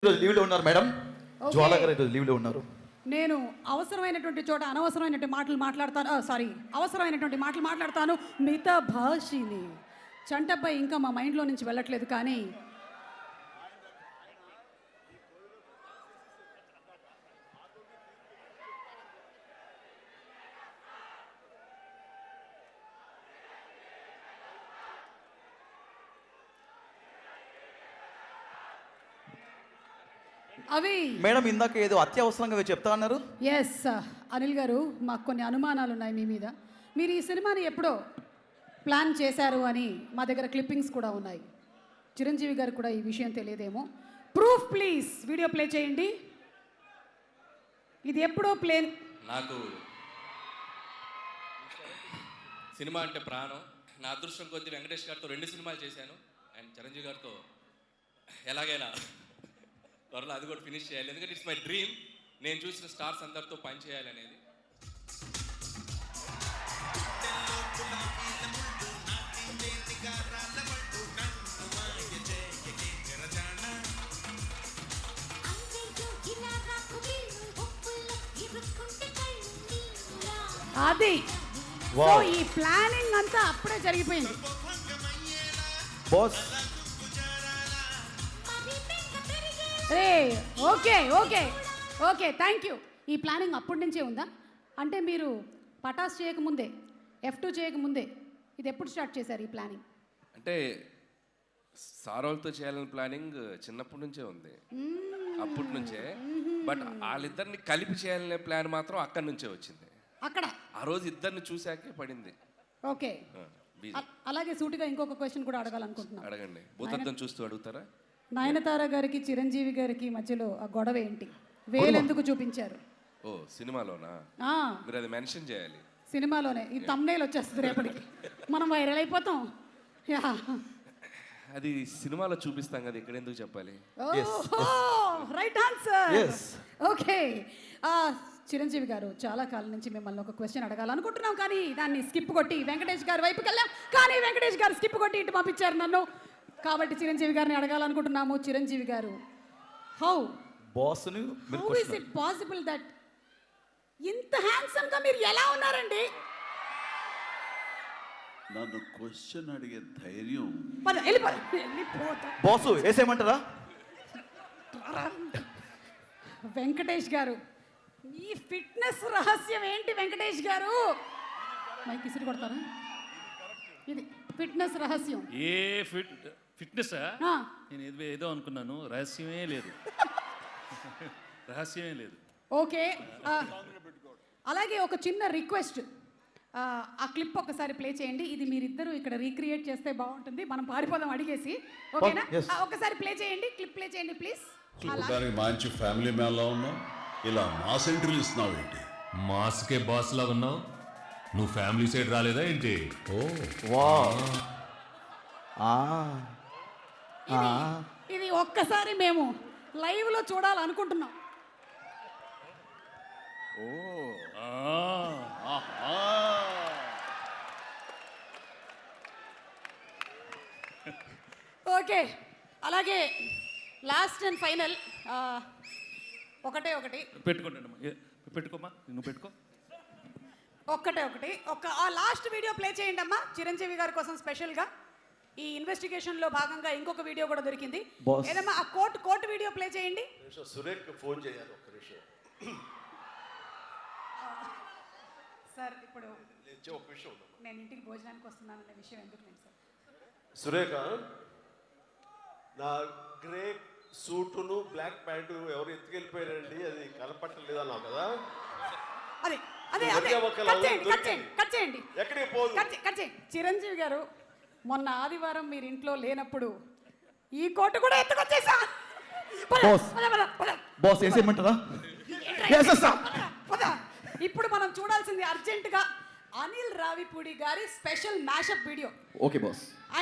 లీవ్లో ఉన్నారు madam. Okay. జ్వాల గారు ఈరోజు లీవ్లో ఉన్నారు. నేను అవసరమైనటువంటి చోట అనవసరమైనటువంటి మాటలు మాట్లాడతాను. అవసరమైనటువంటి మాటలు మాట్లాడతాను. మిగతా భాషిని చంటబ్బాయి ఇంకా మా మైండ్లో నుంచి వెళ్ళట్లేదు. కానీ అవి మేడం ఇందాక ఏదో అత్యవసరంగా చెప్తా అన్నారు. ఎస్ అనిల్ గారు, మాకు కొన్ని అనుమానాలు ఉన్నాయి మీ మీద. మీరు ఈ సినిమాని ఎప్పుడో ప్లాన్ చేశారు అని మా దగ్గర క్లిప్పింగ్స్ కూడా ఉన్నాయి. చిరంజీవి గారు కూడా ఈ విషయం తెలియదేమో. ప్రూఫ్ ప్లీజ్, వీడియో ప్లే చేయండి. ఇది ఎప్పుడో ప్లేన్. నాకు సినిమా అంటే ప్రాణం. నా అదృష్టం కొద్ది వెంకటేష్ గారితో 2 సినిమాలు చేశాను. అండ్ చిరంజీవి గారితో ఎలాగైనా త్వరలో అది కూడా ఫినిష్ చేయాలి. ఎందుకంటే ఇట్స్ మై డ్రీమ్. నేను చూసిన స్టార్స్ అందరితో పని చేయాలనేది. అది Wow. సో ఈ ప్లానింగ్ అంతా అప్పుడే జరిగిపోయింది. Boss okay okay okay, thank you. ఈ ప్లానింగ్ అప్పటి నుంచే ఉందా? అంటే మీరు పటాస్ చేయకముందే, F2 చేయకముందే ఇది ఎప్పుడు స్టార్ట్ చేశారు ఈ ప్లానింగ్? అంటే సారోలతో చేయాలని ప్లానింగ్ చిన్నప్పటి నుంచే ఉంది, అప్పటి నుంచే. బట్ వాళ్ళిద్దరిని కలిపి చేయాలనే ప్లాన్ మాత్రం అక్కడి నుంచే వచ్చింది. అక్కడ ఆ రోజు ఇద్దరిని చూశాకే పడింది. ఓకే, అలాగే సూటిగా ఇంకొక క్వశ్చన్ కూడా అడగాలనుకుంటున్నాను. అడగండి. భూతత్వం చూస్తూ అడుగుతారా? నయనతార గారికి చిరంజీవి గారికి మధ్యలో ఆ గొడవ ఏంటి? వేలెందుకు చూపించారు? ఓ సినిమాలోనా? మీరు అది మెన్షన్ చేయాలి. సినిమాలోనే ఈ తమ్నేల్ వచ్చేస్తుంది రేపటికి, మనం వైరల్ అయిపోతాం. యా, అది సినిమాలో చూపిస్తాం కదా, ఇక్కడ ఎందుకు చెప్పాలి? Right answer. Yes. Okay, Chiranjeevi గారు, చాలా కాలం నుంచి మిమ్మల్ని ఒక క్వశ్చన్ అడగాలనుకుంటున్నాం, కానీ దాన్ని స్కిప్ కొట్టి వెంకటేష్ గారి వైపుకి వెళ్ళాం. కానీ వెంకటేష్ గారు స్కిప్ కొట్టి ఇటు పంపించారు నన్ను. కాబట్టి చిరంజీవి గారిని అడగాలనుకుంటున్నాము. చిరంజీవి గారు, how is it possible that ఇంత హ్యాండ్సమ్ గా మీరు ఎలా ఉన్నారండి? నన్ను క్వశ్చన్ అడిగే ధైర్యం బాసు వేసేయమంటారా? వెంకటేష్ గారు, మీ ఫిట్నెస్ రహస్యం ఏంటి వెంకటేష్ గారు? మైక్ ఇసిరి కొడతారా? ఇది ఫిట్నెస్ రహస్యం. ఏ ఫిట్నెస్ నేను ఏదో అనుకున్నాను. రహస్యమే లేదు. రహస్యమే లేదు. ఓకే, అలాగే ఒక చిన్న రిక్వెస్ట్, ఆ క్లిప్ ఒకసారి ప్లే చేయండి. ఇది మీరిద్దరూ ఇక్కడ రీక్రియేట్ చేస్తే బాగుంటుంది. మనం పారిపోదాం అడిగేసి. ఓకేనా? ఒకసారి ప్లే చేయండి, క్లిప్ ప్లే చేయండి ప్లీజ్. చూడడానికి మంచి ఫ్యామిలీ మ్యాన్ లా ఉన్నావు, ఇలా మాస్ ఎంట్రీలు ఇస్తున్నావు ఏంటి? మాస్కే బాస్ లాగా ఉన్నావు. నువ్వు ఫ్యామిలీ సైడ్ రాలేదా ఏంటి? ఇది ఒక్కసారి మేము లైవ్ లో చూడాలనుకుంటున్నాం. ఓకే, అలాగే లాస్ట్ అండ్ ఫైనల్ ఒకటి పెట్టుకుంటాను. పెట్టుకోమా, నువ్వు పెట్టుకో. ఒకటి ఆ లాస్ట్ వీడియో ప్లే చేయండి అమ్మా, చిరంజీవి గారి కోసం స్పెషల్గా. ఈ ఇన్వెస్టిగేషన్ లో భాగంగా ఇంకొక వీడియో కూడా దొరికింది. ఏదమ్మా ఆ కోర్టు వీడియో ప్లే చేయండి. సురేఖ్ ఫోన్ చేయాలి ఒక్క నిమిషం. సార్, ఇప్పుడు నేను ఇంటికి భోజనానికి వస్తున్నాననే విషయం ఎందుకు లేదు సార్? సురేఖ, నా గ్రే సూటును బ్లాక్ ప్యాంటు ఎవరు ఎత్తుకెళ్ళిపోయారండి, అది కనపట్టలేదు అన్నావు కదా? అదే కట్ చేయండి. ఎక్కడికి పోదు. కట్ చేయండి. చిరంజీవి గారు, మొన్న ఆదివారం మీరు ఇంట్లో లేనప్పుడు ఈ కోటు కూడా ఎత్తుకొచ్చేసా. బాస్ వేసేయమంటారా? ఇప్పుడు మనం చూడాల్సింది అర్జెంటుగా అనిల్ రావిపూడి గారి special mashup video. Okay boss.